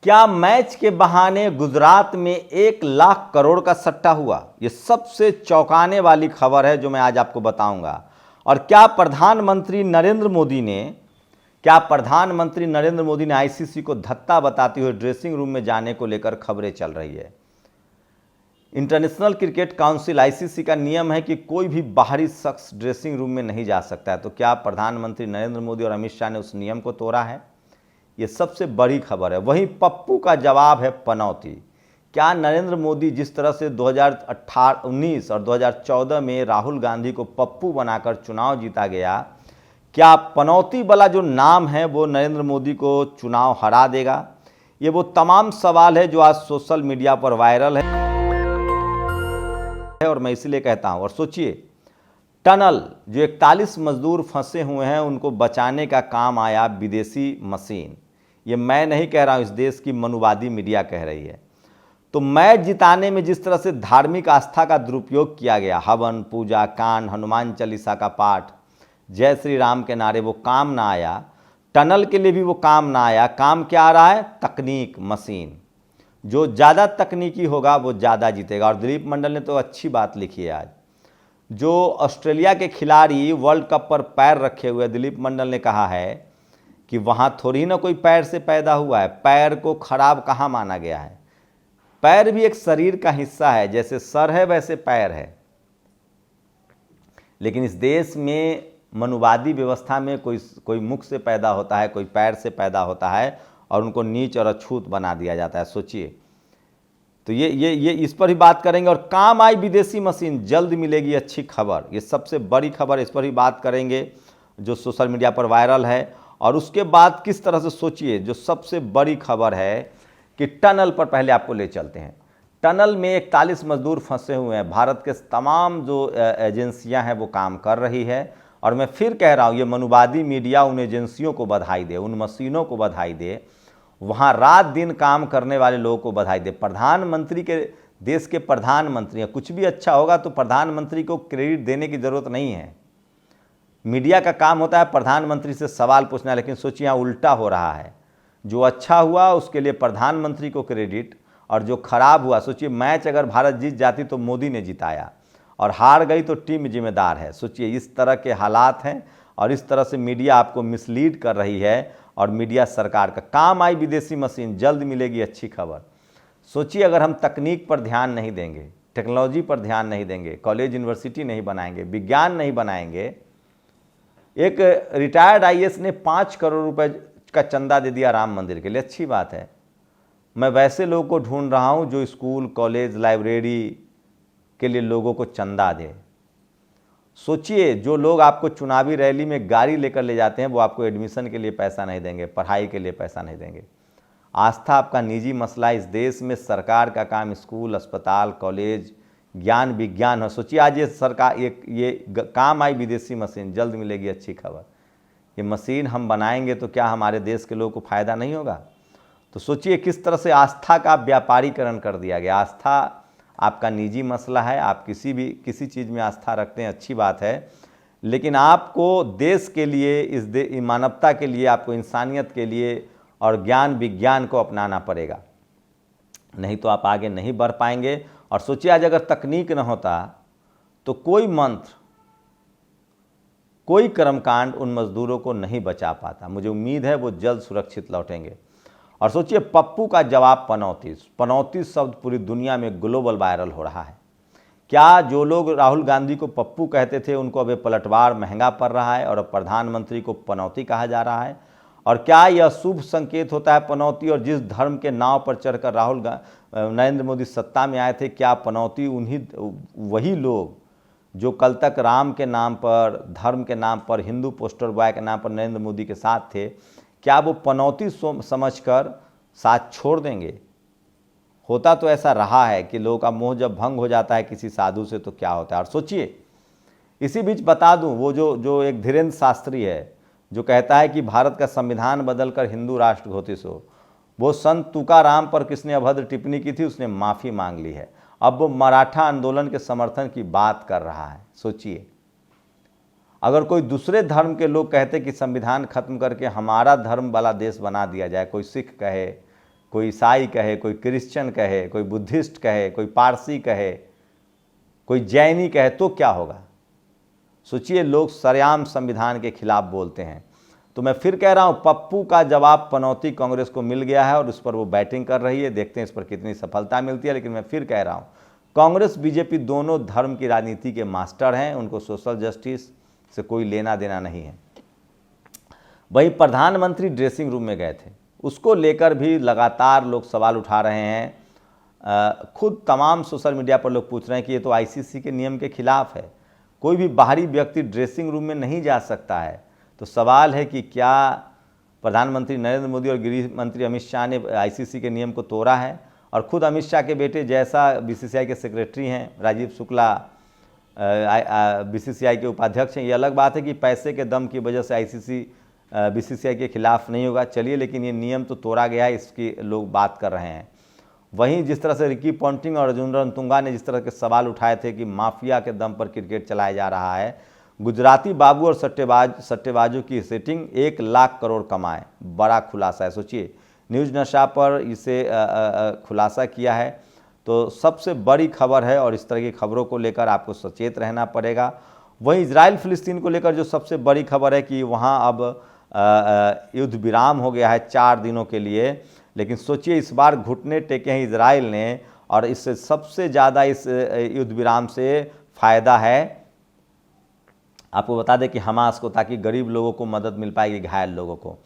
क्या मैच के बहाने गुजरात में 1 लाख करोड़ का सट्टा हुआ? ये सबसे चौंकाने वाली खबर है जो मैं आज आपको बताऊंगा। और क्या प्रधानमंत्री नरेंद्र मोदी ने आईसीसी को धत्ता बताते हुए ड्रेसिंग रूम में जाने को लेकर खबरें चल रही है। इंटरनेशनल क्रिकेट काउंसिल आईसीसी का नियम है कि कोई भी बाहरी शख्स ड्रेसिंग रूम में नहीं जा सकता है। तो क्या प्रधानमंत्री नरेंद्र मोदी और अमित शाह ने उस नियम को तोड़ा है? ये सबसे बड़ी खबर है। वहीं पप्पू का जवाब है पनौती। क्या नरेंद्र मोदी जिस तरह से 2019 और 2014 में राहुल गांधी को पप्पू बनाकर चुनाव जीता गया, क्या पनौती वाला जो नाम है वो नरेंद्र मोदी को चुनाव हरा देगा? ये वो तमाम सवाल है जो आज सोशल मीडिया पर वायरल है और मैं इसलिए कहता हूं। और सोचिए, टनल जो 41 मजदूर फंसे हुए हैं उनको बचाने का काम आया विदेशी मशीन। ये मैं नहीं कह रहा हूं, इस देश की मनुवादी मीडिया कह रही है। तो मैच जिताने में जिस तरह से धार्मिक आस्था का दुरुपयोग किया गया, हवन, पूजा, कांड, हनुमान चालीसा का पाठ, जय श्री राम के नारे, वो काम ना आया। टनल के लिए भी वो काम ना आया। काम क्या आ रहा है? तकनीक, मशीन। जो ज़्यादा तकनीकी होगा वो ज़्यादा जीतेगा। और दिलीप मंडल ने तो अच्छी बात लिखी है आज। जो ऑस्ट्रेलिया के खिलाड़ी वर्ल्ड कप पर पैर रखे हुए, दिलीप मंडल ने कहा है कि वहाँ थोड़ी ना कोई पैर से पैदा हुआ है। पैर को खराब कहाँ माना गया है? पैर भी एक शरीर का हिस्सा है, जैसे सर है वैसे पैर है। लेकिन इस देश में मनुवादी व्यवस्था में कोई मुख से पैदा होता है, कोई पैर से पैदा होता है और उनको नीच और अछूत बना दिया जाता है। सोचिए। तो ये इस पर ही बात करेंगे। और काम आई विदेशी मशीन, जल्द मिलेगी अच्छी खबर। ये सबसे बड़ी खबर, इस पर ही बात करेंगे जो सोशल मीडिया पर वायरल है। और उसके बाद किस तरह से, सोचिए, जो सबसे बड़ी खबर है कि टनल पर पहले आपको ले चलते हैं। टनल में 41 मजदूर फंसे हुए हैं। भारत के तमाम जो एजेंसियां हैं वो काम कर रही है। और मैं फिर कह रहा हूँ, ये मनुवादी मीडिया उन एजेंसियों को बधाई दे, उन मशीनों को बधाई दे, वहाँ रात दिन काम करने वाले लोगों को बधाई दे। प्रधानमंत्री के, देश के प्रधानमंत्री हैं, कुछ भी अच्छा होगा तो प्रधानमंत्री को क्रेडिट देने की ज़रूरत नहीं है। मीडिया का काम होता है प्रधानमंत्री से सवाल पूछना। लेकिन सोचिए, यहाँ उल्टा हो रहा है। जो अच्छा हुआ उसके लिए प्रधानमंत्री को क्रेडिट, और जो खराब हुआ, सोचिए, मैच अगर भारत जीत जाती तो मोदी ने जिताया, और हार गई तो टीम जिम्मेदार है। सोचिए, इस तरह के हालात हैं और इस तरह से मीडिया आपको मिसलीड कर रही है। और मीडिया सरकार का काम आई विदेशी मशीन, जल्द मिलेगी अच्छी खबर। सोचिए, अगर हम तकनीक पर ध्यान नहीं देंगे, टेक्नोलॉजी पर ध्यान नहीं देंगे, कॉलेज यूनिवर्सिटी नहीं बनाएंगे, विज्ञान नहीं बनाएंगे। एक रिटायर्ड आईएएस ने 5 करोड़ रुपए का चंदा दे दिया राम मंदिर के लिए, अच्छी बात है। मैं वैसे लोगों को ढूंढ रहा हूं जो स्कूल, कॉलेज, लाइब्रेरी के लिए लोगों को चंदा दे। सोचिए, जो लोग आपको चुनावी रैली में गाड़ी लेकर ले जाते हैं वो आपको एडमिशन के लिए पैसा नहीं देंगे, पढ़ाई के लिए पैसा नहीं देंगे। आस्था आपका निजी मसला। इस देश में सरकार का काम स्कूल, अस्पताल, कॉलेज, ज्ञान विज्ञान है। सोचिए, आज ये सरकार, ये काम आई विदेशी मशीन, जल्द मिलेगी अच्छी खबर। ये मशीन हम बनाएंगे तो क्या हमारे देश के लोगों को फ़ायदा नहीं होगा? तो सोचिए किस तरह से आस्था का व्यापारीकरण कर दिया गया। आस्था आपका निजी मसला है, आप किसी चीज़ में आस्था रखते हैं, अच्छी बात है। लेकिन आपको देश के लिए, इस मानवता के लिए, आपको इंसानियत के लिए और ज्ञान विज्ञान को अपनाना पड़ेगा, नहीं तो आप आगे नहीं बढ़ पाएंगे। और सोचिए, आज अगर तकनीक न होता तो कोई मंत्र, कोई कर्मकांड उन मजदूरों को नहीं बचा पाता। मुझे उम्मीद है वो जल्द सुरक्षित लौटेंगे। और सोचिए, पप्पू का जवाब पनौती। पनौती शब्द पूरी दुनिया में ग्लोबल वायरल हो रहा है। क्या जो लोग राहुल गांधी को पप्पू कहते थे उनको अब पलटवार महंगा पड़ रहा है और अब प्रधानमंत्री को पनौती कहा जा रहा है? और क्या यह शुभ संकेत होता है पनौती? और जिस धर्म के नाव पर चढ़कर नरेंद्र मोदी सत्ता में आए थे, क्या पनौती वही लोग जो कल तक राम के नाम पर, धर्म के नाम पर, हिंदू पोस्टर बॉय के नाम पर नरेंद्र मोदी के साथ थे, क्या वो पनौती समझकर साथ छोड़ देंगे? होता तो ऐसा रहा है कि लोगों का मोह जब भंग हो जाता है किसी साधु से तो क्या होता है। और सोचिए, इसी बीच बता दूं, वो जो एक धीरेन्द्र शास्त्री है जो कहता है कि भारत का संविधान बदलकर हिंदू राष्ट्र घोषित हो, वो संत तुकाराम पर किसने अभद्र टिप्पणी की थी, उसने माफ़ी मांग ली है। अब वो मराठा आंदोलन के समर्थन की बात कर रहा है। सोचिए, अगर कोई दूसरे धर्म के लोग कहते कि संविधान खत्म करके हमारा धर्म वाला देश बना दिया जाए, कोई सिख कहे, कोई ईसाई कहे, कोई क्रिश्चियन कहे, कोई बुद्धिस्ट कहे, कोई पारसी कहे, कोई जैनी कहे, तो क्या होगा? सोचिए, लोग सरेआम संविधान के खिलाफ बोलते हैं। तो मैं फिर कह रहा हूं, पप्पू का जवाब पनौती कांग्रेस को मिल गया है और उस पर वो बैटिंग कर रही है। देखते हैं इस पर कितनी सफलता मिलती है। लेकिन मैं फिर कह रहा हूं, कांग्रेस बीजेपी दोनों धर्म की राजनीति के मास्टर हैं, उनको सोशल जस्टिस से कोई लेना देना नहीं है। वहीं प्रधानमंत्री ड्रेसिंग रूम में गए थे, उसको लेकर भी लगातार लोग सवाल उठा रहे हैं। खुद तमाम सोशल मीडिया पर लोग पूछ रहे हैं कि ये तो आईसीसी के नियम के खिलाफ है, कोई भी बाहरी व्यक्ति ड्रेसिंग रूम में नहीं जा सकता है। तो सवाल है कि क्या प्रधानमंत्री नरेंद्र मोदी और गृह मंत्री अमित शाह ने आईसीसी के नियम को तोड़ा है? और खुद अमित शाह के बेटे जैसा बीसीसीआई के सेक्रेटरी हैं, राजीव शुक्ला बीसीसीआई के उपाध्यक्ष हैं। ये अलग बात है कि पैसे के दम की वजह से आईसीसी बीसीसीआई के खिलाफ नहीं होगा, चलिए, लेकिन ये नियम तो तोड़ा गया है, इसकी लोग बात कर रहे हैं। वहीं जिस तरह से रिकी पॉन्टिंग और अर्जुन रणतुंगा ने जिस तरह के सवाल उठाए थे कि माफिया के दम पर क्रिकेट चलाया जा रहा है, गुजराती बाबू और सट्टेबाजों की सेटिंग 1 लाख करोड़ कमाए, बड़ा खुलासा है। सोचिए, न्यूज़ नशा पर इसे खुलासा किया है। तो सबसे बड़ी खबर है और इस तरह की खबरों को लेकर आपको सचेत रहना पड़ेगा। वहीं इजराइल फिलिस्तीन को लेकर जो सबसे बड़ी खबर है कि वहाँ अब युद्ध विराम हो गया है 4 दिनों के लिए। लेकिन सोचिए, इस बार घुटने टेके हैं इजराइल ने, और इससे सबसे ज़्यादा इस युद्ध विराम से फ़ायदा है, आपको बता दें कि हमास को, ताकि गरीब लोगों को मदद मिल पाएगी, घायल लोगों को।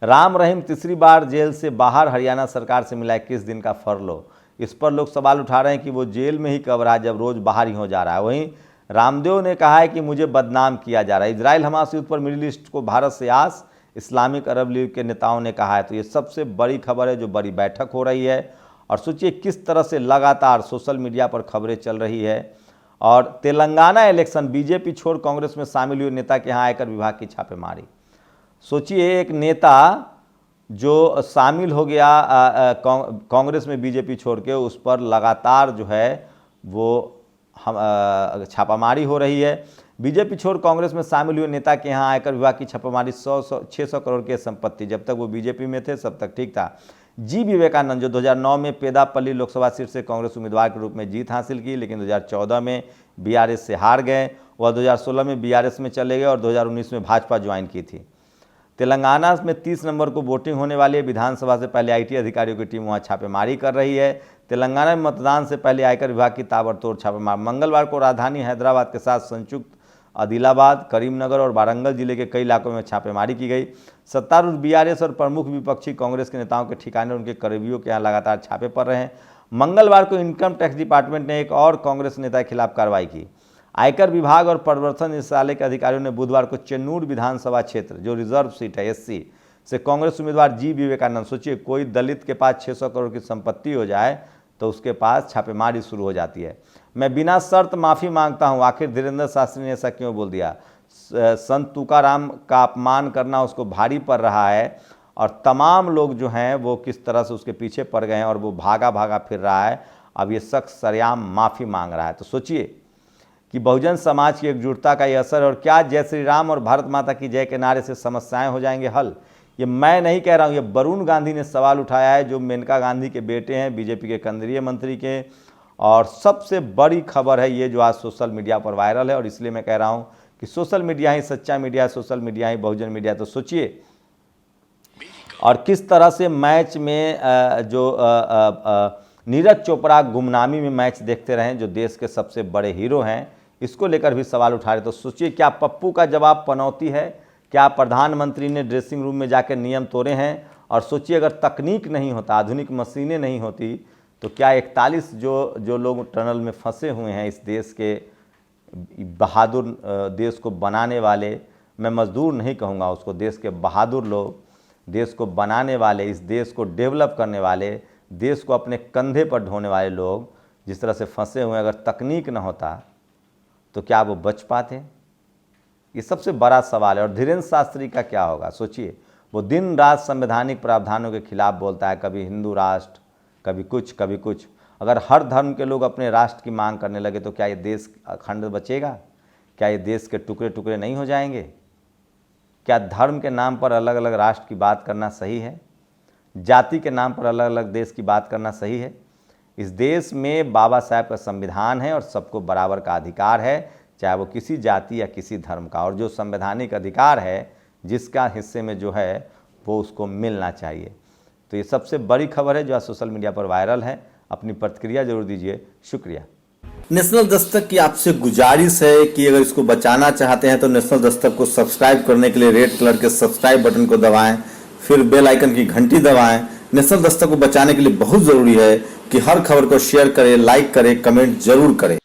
राम रहीम तीसरी बार जेल से बाहर, हरियाणा सरकार से मिला 21 दिन का फरलो। इस पर लोग सवाल उठा रहे हैं कि वो जेल में ही कब रहा जब रोज़ बाहर ही हो जा रहा है। वहीं रामदेव ने कहा है कि मुझे बदनाम किया जा रहा है। इजराइल हमास युद्ध पर मिडिल ईस्ट को भारत से आस, इस्लामिक अरब लीग के नेताओं ने कहा है। तो ये सबसे बड़ी खबर है, जो बड़ी बैठक हो रही है। और सोचिए किस तरह से लगातार सोशल मीडिया पर खबरें चल रही है। और तेलंगाना इलेक्शन, बीजेपी छोड़ कांग्रेस में शामिल हुए नेता के यहाँ आयकर विभाग की छापेमारी। सोचिए, एक नेता जो शामिल हो गया कांग्रेस में बीजेपी छोड़ के, उस पर लगातार जो है वो छापामारी हो रही है। बीजेपी छोड़ कांग्रेस में शामिल हुए नेता के यहाँ आयकर विभाग की छापामारी, 600 करोड़ की संपत्ति। जब तक वो बीजेपी में थे तब तक ठीक था। जी विवेकानंद, जो 2009 में पेदापल्ली लोकसभा सीट से कांग्रेस उम्मीदवार के रूप में जीत हासिल की, लेकिन 2014 में बीआरएस से हार गए। वह 2016 में बीआरएस में चले गए और 2019 में भाजपा ज्वाइन की थी। तेलंगाना में 30 नवंबर को वोटिंग होने वाली है। विधानसभा से पहले आईटी अधिकारियों की टीम वहां छापेमारी कर रही है। तेलंगाना में मतदान से पहले आयकर विभाग की ताबड़तोड़ छापेमारी। मंगलवार को राजधानी हैदराबाद के साथ संयुक्त आदिलाबाद, करीमनगर और वारंगल जिले के कई इलाकों में छापेमारी की गई। सत्तारूढ़ बीआरएस और प्रमुख विपक्षी कांग्रेस के नेताओं के ठिकाने और उनके करीबियों के यहाँ लगातार छापे पड़ रहे हैं। मंगलवार को इनकम टैक्स डिपार्टमेंट ने एक और कांग्रेस नेता के खिलाफ कार्रवाई की। आयकर विभाग और प्रवर्तन निदेशालय के अधिकारियों ने बुधवार को चेन्नूर विधानसभा क्षेत्र, जो रिजर्व सीट है एससी, से कांग्रेस उम्मीदवार जी विवेकानंद, सोचिए कोई दलित के पास 600 करोड़ की संपत्ति हो जाए तो उसके पास छापेमारी शुरू हो जाती है। मैं बिना शर्त माफ़ी मांगता हूं, आखिर धीरेन्द्र शास्त्री ने ऐसा क्यों बोल दिया? संत तुकाराम का अपमान करना उसको भारी पड़ रहा है और तमाम लोग जो हैं वो किस तरह से उसके पीछे पड़ गए हैं और वो भागा भागा फिर रहा है। अब ये शख्स सरेआम माफ़ी मांग रहा है। तो सोचिए कि बहुजन समाज की एकजुटता का ये असर, और क्या जय श्री राम और भारत माता की जय के नारे से समस्याएं हो जाएंगे हल? ये मैं नहीं कह रहा हूँ, ये वरुण गांधी ने सवाल उठाया है, जो मेनका गांधी के बेटे हैं, बीजेपी के केंद्रीय मंत्री के। और सबसे बड़ी खबर है ये, जो आज सोशल मीडिया पर वायरल है। और इसलिए मैं कह रहा हूँ कि सोशल मीडिया ही सच्चा मीडिया है, सोशल मीडिया ही बहुजन मीडिया। तो सोचिए, और किस तरह से मैच में जो नीरज चोपड़ा गुमनामी में मैच देखते रहे, जो देश के सबसे बड़े हीरो हैं, इसको लेकर भी सवाल उठा रहे। तो सोचिए, क्या पप्पू का जवाब पनौती है? क्या प्रधानमंत्री ने ड्रेसिंग रूम में जाकर नियम तोड़े हैं? और सोचिए, अगर तकनीक नहीं होता, आधुनिक मशीनें नहीं होती, तो क्या 41 जो लोग टनल में फंसे हुए हैं, इस देश के बहादुर देश को बनाने वाले, मैं मजदूर नहीं कहूँगा उसको, देश के बहादुर लोग, देश को बनाने वाले, इस देश को डेवलप करने वाले, देश को अपने कंधे पर ढोने वाले लोग जिस तरह से फंसे हुए हैं, अगर तकनीक न होता तो क्या वो बच पाते? ये सबसे बड़ा सवाल है। और धीरेन्द्र शास्त्री का क्या होगा? सोचिए, वो दिन रात संवैधानिक प्रावधानों के खिलाफ बोलता है, कभी हिंदू राष्ट्र, कभी कुछ कभी कुछ। अगर हर धर्म के लोग अपने राष्ट्र की मांग करने लगे तो क्या ये देश अखंड बचेगा? क्या ये देश के टुकड़े टुकड़े नहीं हो जाएंगे? क्या धर्म के नाम पर अलग अलग राष्ट्र की बात करना सही है? जाति के नाम पर अलग अलग देश की बात करना सही है? इस देश में बाबा साहब का संविधान है और सबको बराबर का अधिकार है, चाहे वो किसी जाति या किसी धर्म का, और जो संवैधानिक अधिकार है जिसका हिस्से में जो है वो उसको मिलना चाहिए। तो ये सबसे बड़ी खबर है जो आज सोशल मीडिया पर वायरल है। अपनी प्रतिक्रिया जरूर दीजिए। शुक्रिया। नेशनल दस्तक की आपसे गुजारिश है कि अगर इसको बचाना चाहते हैं तो नेशनल दस्तक को सब्सक्राइब करने के लिए रेड कलर के सब्सक्राइब बटन को दबाएं, फिर बेल आइकन की घंटी दबाएं। नेशनल दस्तक को बचाने के लिए बहुत जरूरी है कि हर खबर को शेयर करें, लाइक करें, कमेंट जरूर करें।